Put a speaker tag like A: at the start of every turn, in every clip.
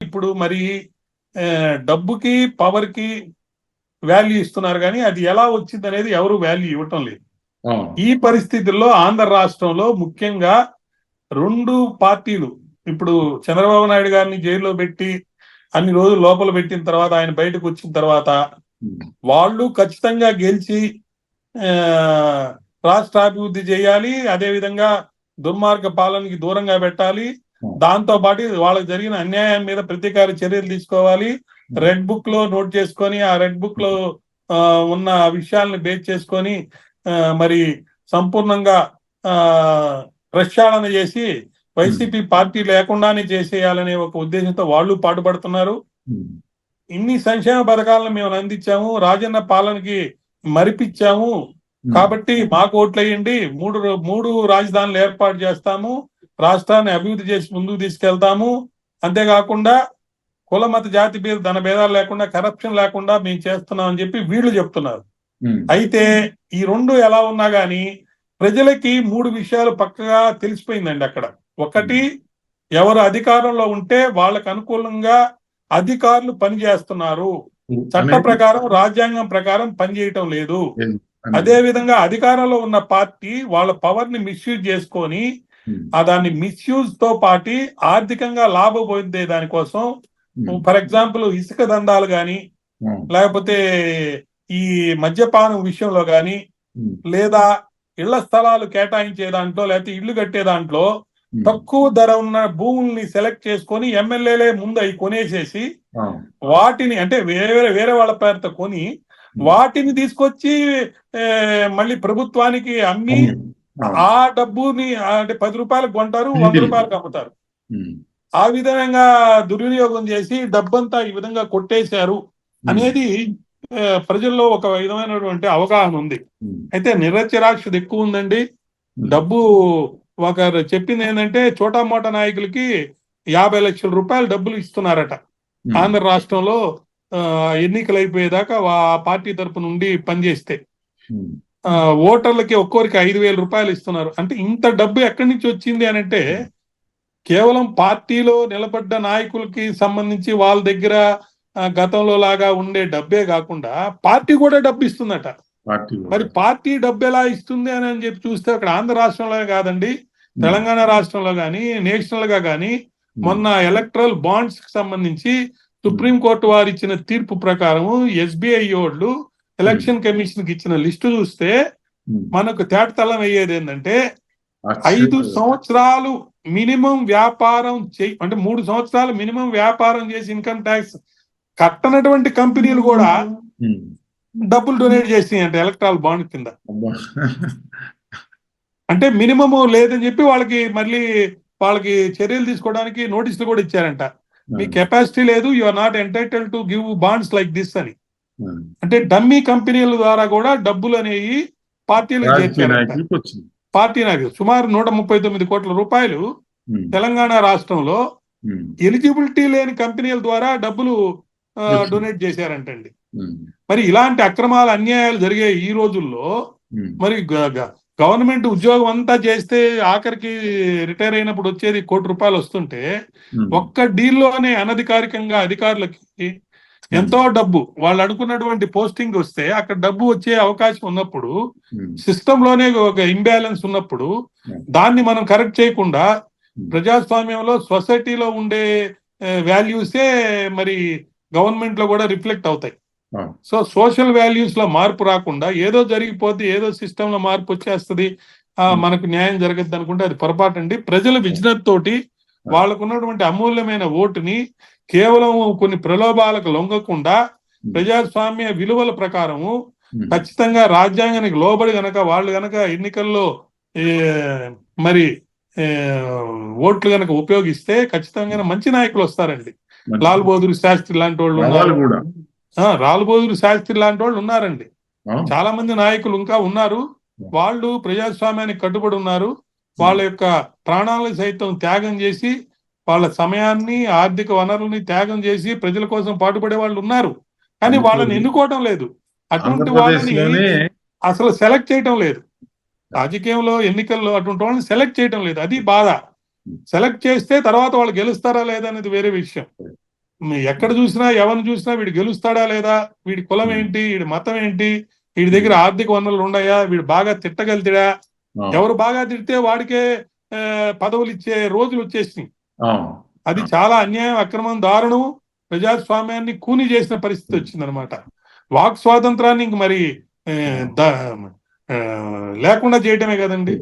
A: ఇప్పుడు మరి డబ్బుకి పవర్ కి వాల్యూ ఇస్తున్నారు, కానీ అది ఎలా వచ్చింది అనేది ఎవరు వాల్యూ ఇవ్వటం లేదు. ఈ పరిస్థితుల్లో ఆంధ్ర రాష్ట్రంలో ముఖ్యంగా రెండు పార్టీలు, ఇప్పుడు చంద్రబాబు నాయుడు గారిని జైల్లో పెట్టి అన్ని రోజులు లోపల పెట్టిన తర్వాత ఆయన బయటకు వచ్చిన తర్వాత వాళ్ళు ఖచ్చితంగా గెలిచి రాష్ట్ర అభివృద్ధి చేయాలి, అదేవిధంగా దుర్మార్గ పాలనకి దూరంగా పెట్టాలి, దాంతో పాటు వాళ్ళకి జరిగిన అన్యాయం మీద ప్రతీకార చర్యలు తీసుకోవాలి, రెడ్ బుక్ లో నోట్ చేసుకొని ఆ రెడ్ బుక్ లో ఉన్న విషయాలను బేస్ చేసుకొని మరి సంపూర్ణంగా ప్రక్షాళన చేసి వైసీపీ పార్టీ లేకుండానే చేసేయాలనే ఒక ఉద్దేశంతో వాళ్ళు పాటుపడుతున్నారు. ఇన్ని సంక్షేమ పథకాలను మేము అందించాము, రాజన్న పాలనకి మరిపించాము, కాబట్టి మాకు ఓట్లేయండి, మూడు రాజధానులు ఏర్పాటు చేస్తాము, రాష్ట్రాన్ని అభివృద్ధి చేసి ముందుకు తీసుకెళ్తాము, అంతేకాకుండా కుల మత జాతి ధన భేదాలు లేకుండా కరప్షన్ లేకుండా మేము చేస్తున్నాం అని చెప్పి వీళ్ళు చెప్తున్నారు. అయితే ఈ రెండు ఎలా ఉన్నా గానీ ప్రజలకి మూడు విషయాలు పక్కగా తెలిసిపోయిందండి అక్కడ. ఒకటి, ఎవరు అధికారంలో ఉంటే వాళ్ళకు అనుకూలంగా అధికారులు పనిచేస్తున్నారు, చట్ట ప్రకారం రాజ్యాంగం ప్రకారం పనిచేయటం లేదు. అదే విధంగా అధికారంలో ఉన్న పార్టీ వాళ్ళ పవర్ ని మిస్యూజ్ చేసుకొని దాన్ని మిస్యూజ్ తో పాటు ఆర్థికంగా లాభం పొందే దానికోసం, ఫర్ ఎగ్జాంపుల్ ఇసుక దందాలు గాని, లేకపోతే ఈ మద్యపానం విషయంలో గాని, లేదా ఇళ్ల స్థలాలు కేటాయించే దాంట్లో, లేకపోతే ఇళ్లు కట్టే దాంట్లో తక్కువ ధర ఉన్న భూముల్ని సెలెక్ట్ చేసుకొని ఎమ్మెల్యేలే ముందు అవి కొనేసేసి వాటిని, అంటే వేరే వాళ్ళ పేరుతో కొని వాటిని తీసుకొచ్చి మళ్ళీ ప్రభుత్వానికి అమ్మి ఆ డబ్బుని అంటే 10 రూపాయలకు కొంటారు, 100 రూపాయలకు అమ్ముతారు. ఆ విధంగా దుర్వినియోగం చేసి డబ్బంతా ఈ విధంగా కొట్టేశారు అనేది ప్రజల్లో ఒక విధమైనటువంటి అవగాహన ఉంది. అయితే నిరక్షరాస్యత ఎక్కువ ఉందండి. డబ్బు ఒకరు చెప్పింది ఏంటంటే చోటా మోటా నాయకులకి 50 లక్షల రూపాయలు డబ్బులు ఇస్తున్నారట ఆంధ్ర రాష్ట్రంలో ఎన్నికలు అయిపోయేదాకా ఆ పార్టీ తరపు నుండి పనిచేస్తే. ఓటర్లకి ఒక్కొరికి 5,000 రూపాయలు ఇస్తున్నారు. అంటే ఇంత డబ్బు ఎక్కడి నుంచి వచ్చింది అని అంటే కేవలం పార్టీలో నిలబడ్డ నాయకులకి సంబంధించి వాళ్ళ దగ్గర గతంలో లాగా ఉండే డబ్బే కాకుండా పార్టీ కూడా డబ్బు ఇస్తుందట. మరి పార్టీ డబ్బు ఎలా ఇస్తుంది అని చెప్పి చూస్తే అక్కడ ఆంధ్ర రాష్ట్రంలో కాదండి, తెలంగాణ రాష్ట్రంలో కానీ నేషనల్ గా కానీ మొన్న ఎలక్ట్రల్ బాండ్స్ కి సంబంధించి సుప్రీంకోర్టు వారు ఇచ్చిన తీర్పు ప్రకారం ఎస్బీఐ వాళ్ళు ఎలక్షన్ కమిషన్ కి ఇచ్చిన లిస్టు చూస్తే మనకు తేటతలం అయ్యేది ఏంటంటే 5 సంవత్సరాలు మినిమం వ్యాపారం అంటే 3 సంవత్సరాలు మినిమం వ్యాపారం చేసి ఇన్కమ్ ట్యాక్స్ కట్టనటువంటి కంపెనీలు కూడా డబ్బులు డొనేట్ చేసినాయి అంటే ఎలక్ట్రల్ బాండ్ కింద. అంటే మినిమం లేదని చెప్పి వాళ్ళకి చర్యలు తీసుకోవడానికి నోటీసులు కూడా ఇచ్చారంట. మీ కెపాసిటీ లేదు, you are not entitle to give bonds like this అని. అంటే డమ్మీ కంపెనీల ద్వారా కూడా డబ్బులు అనేవి పార్టీలకు చేర్చారంట. పార్టీ నాయకులు సుమారు 139 కోట్ల రూపాయలు తెలంగాణ రాష్ట్రంలో ఎలిజిబిలిటీ లేని కంపెనీల ద్వారా డబ్బులు డొనేట్ చేశారంటండి. మరి ఇలాంటి అక్రమాలు అన్యాయాలు జరిగే ఈ రోజుల్లో మరి గవర్నమెంట్ ఉద్యోగం అంతా చేస్తే ఆఖరికి రిటైర్ అయినప్పుడు వచ్చేది 1 కోటి రూపాయలు వస్తుంటే ఒక్క డీల్లోనే అనధికారికంగా అధికారులకి ఎంతో డబ్బు, వాళ్ళు అనుకున్నటువంటి పోస్టింగ్ వస్తే అక్కడ డబ్బు వచ్చే అవకాశం ఉన్నప్పుడు, సిస్టమ్ లోనే ఒక ఇంబ్యాలెన్స్ ఉన్నప్పుడు దాన్ని మనం కరెక్ట్ చేయకుండా ప్రజాస్వామ్యంలో సొసైటీలో ఉండే వాల్యూసే మరి గవర్నమెంట్ లో కూడా రిఫ్లెక్ట్ అవుతాయి. సో సోషల్ వాల్యూస్ లో మార్పు రాకుండా ఏదో జరిగిపోతే ఏదో సిస్టమ్ లో మార్పు వచ్చేస్తుంది, మనకు న్యాయం జరగద్దు అనుకుంటే అది పొరపాటు అండి. ప్రజల విజ్ఞత తోటి వాళ్ళకు ఉన్నటువంటి అమూల్యమైన ఓటుని కేవలం కొన్ని ప్రలోభాలకు లొంగకుండా ప్రజాస్వామ్య విలువల ప్రకారము ఖచ్చితంగా రాజ్యాంగానికి లోబడి వాళ్ళు గనక ఎన్నికల్లో మరి ఓట్లు గనక ఉపయోగిస్తే ఖచ్చితంగా మంచి నాయకులు వస్తారండి. లాల్ బహదూర్ శాస్త్రి లాంటి వాళ్ళు ఉన్నారు, లాల్ బహదూర్ శాస్త్రి లాంటి వాళ్ళు ఉన్నారండి. చాలా మంది నాయకులు ఇంకా ఉన్నారు. వాళ్ళు ప్రజాస్వామ్యానికి కట్టుబడి ఉన్నారు. వాళ్ళ యొక్క ప్రాణాలను సైతం త్యాగం చేసి, వాళ్ళ సమయాన్ని ఆర్థిక వనరుల్ని త్యాగం చేసి ప్రజల కోసం పాటుపడే వాళ్ళు ఉన్నారు. కానీ వాళ్ళని ఎన్నుకోవటం లేదు. అటువంటి వాళ్ళని అసలు సెలెక్ట్ చేయటం లేదు. రాజకీయంలో ఎన్నికల్లో అటువంటి వాళ్ళని సెలెక్ట్ చేయటం లేదు. అది బాధ. సెలెక్ట్ చేస్తే తర్వాత వాళ్ళు గెలుస్తారా లేదా అనేది వేరే విషయం. ఎక్కడ చూసినా ఎవరిని చూసినా వీడు గెలుస్తాడా లేదా, వీడి కులం ఏంటి, వీడి మతం ఏంటి, వీడి దగ్గర ఆర్థిక వనరులు ఉన్నాయా, వీడు బాగా తిట్టగలుగుతాడా, ఎవరు బాగా తిడితే వాడికే పదవులు ఇచ్చే రోజులు వచ్చేసినాయి. అది చాలా అన్యాయం, అక్రమం, దారుణం, ప్రజాస్వామ్యాన్ని కూని చేసిన పరిస్థితి వచ్చిందనమాట. వాక్ స్వాతంత్రాన్ని ఇంక మరి లేకుండా చేయటమే కదండి.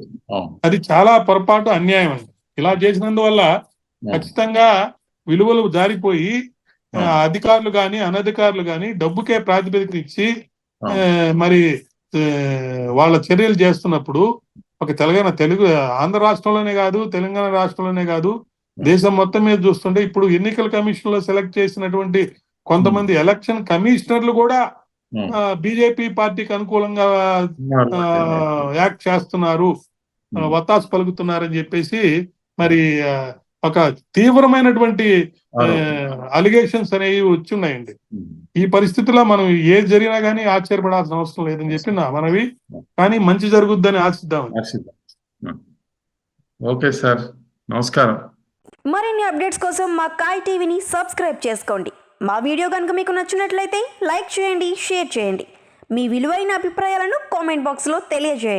A: అది చాలా పొరపాటు, అన్యాయం అండి. ఇలా చేసినందువల్ల ఖచ్చితంగా విలువలు జారిపోయి అధికారులు గాని అనధికారులు గాని డబ్బుకే ప్రాతిపదిక ఇచ్చి మరి వాళ్ళ చర్యలు చేస్తున్నప్పుడు ఒక తెలుగు ఆంధ్ర రాష్ట్రంలోనే కాదు, తెలంగాణ రాష్ట్రంలోనే కాదు, దేశం మొత్తం మీద చూస్తుంటే ఇప్పుడు ఎన్నికల కమిషన్ లో సెలెక్ట్ చేసినటువంటి కొంతమంది ఎలక్షన్ కమిషనర్లు కూడా బీజేపీ పార్టీకి అనుకూలంగా యాక్ట్ చేస్తున్నారు, వత్తాసు పలుకుతున్నారని చెప్పేసి మరి ఒక తీవ్రమైనటువంటి అలిగేషన్స్ అనేవి వచ్చున్నాయండి. ఈ పరిస్థితిలో మనం ఏది జరిగినా కానీ ఆశ్చర్యపడాల్సిన అవసరం లేదని చెప్పి నా మనవి. కానీ మంచి జరుగుద్దని ఆశిద్దాం.
B: ఓకే సార్, నమస్కారం.
C: మరిన్ని అప్డేట్స్ కోసం మా కాయ్ టీవీని సబ్స్క్రైబ్ చేసుకోండి. మా వీడియో కనుక మీకు నచ్చినట్లయితే లైక్ చేయండి, షేర్ చేయండి. మీ విలువైన అభిప్రాయాలను కామెంట్ బాక్స్లో తెలియజేయండి.